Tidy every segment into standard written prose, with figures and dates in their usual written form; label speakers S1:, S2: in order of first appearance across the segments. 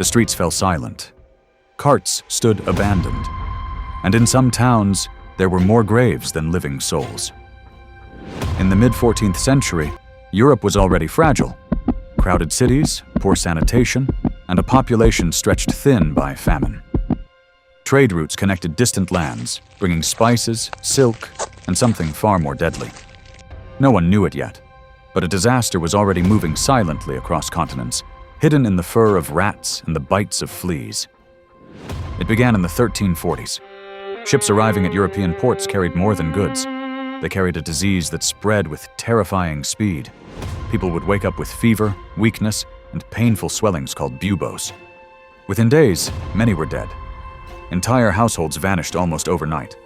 S1: The streets fell silent. Carts stood abandoned. And in some towns, there were more graves than living souls. In the mid-14th century, Europe was already fragile. Crowded cities, poor sanitation, and a population stretched thin by famine. Trade routes connected distant lands, bringing spices, silk, and something far more deadly. No one knew it yet, but a disaster was already moving silently across continents, hidden in the fur of rats and the bites of fleas. It began in the 1340s. Ships arriving at European ports carried more than goods. They carried a disease that spread with terrifying speed. People would wake up with fever, weakness, and painful swellings called buboes. Within days, many were dead. Entire households vanished almost overnight.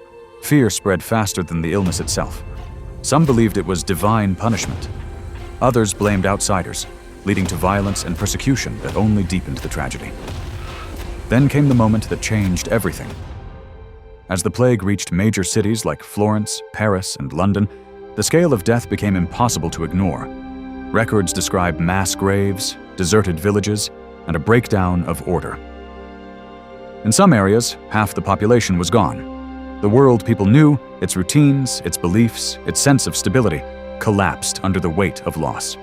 S1: Fear spread faster than the illness itself. Some believed it was divine punishment. Others blamed outsiders, leading to violence and persecution that only deepened the tragedy. Then came the moment that changed everything. As the plague reached major cities like Florence, Paris, and London, the scale of death became impossible to ignore. Records describe mass graves, deserted villages, and a breakdown of order. In some areas, half the population was gone. The world people knew, its routines, its beliefs, its sense of stability, collapsed under the weight of loss.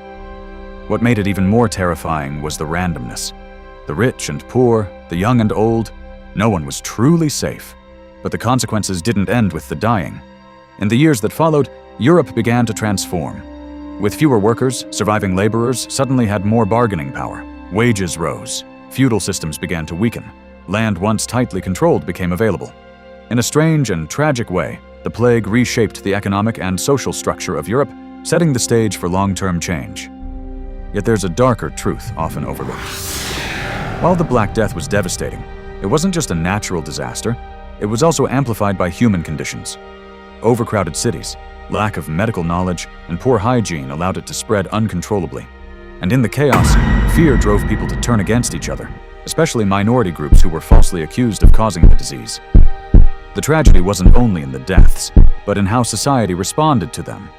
S1: What made it even more terrifying was the randomness. The rich and poor, the young and old, no one was truly safe. But the consequences didn't end with the dying. In the years that followed, Europe began to transform. With fewer workers, surviving laborers suddenly had more bargaining power. Wages rose. Feudal systems began to weaken. Land once tightly controlled became available. In a strange and tragic way, the plague reshaped the economic and social structure of Europe, setting the stage for long-term change. Yet there's a darker truth often overlooked. While the Black Death was devastating, it wasn't just a natural disaster. It was also amplified by human conditions. Overcrowded cities, lack of medical knowledge, and poor hygiene allowed it to spread uncontrollably. And in the chaos, fear drove people to turn against each other, especially minority groups who were falsely accused of causing the disease. The tragedy wasn't only in the deaths, but in how society responded to them.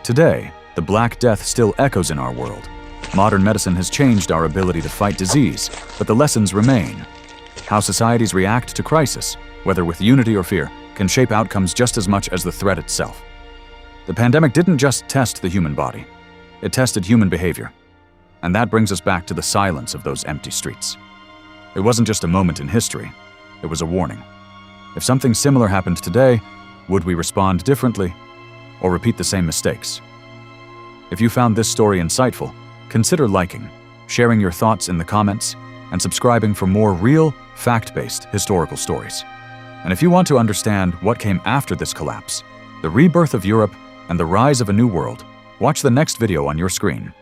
S1: Today, the Black Death still echoes in our world. Modern medicine has changed our ability to fight disease, but the lessons remain. How societies react to crisis, whether with unity or fear, can shape outcomes just as much as the threat itself. The pandemic didn't just test the human body, it tested human behavior. And that brings us back to the silence of those empty streets. It wasn't just a moment in history, it was a warning. If something similar happened today, would we respond differently or repeat the same mistakes? If you found this story insightful, consider liking, sharing your thoughts in the comments, and subscribing for more real, fact-based historical stories. And if you want to understand what came after this collapse, the rebirth of Europe, and the rise of a new world, watch the next video on your screen.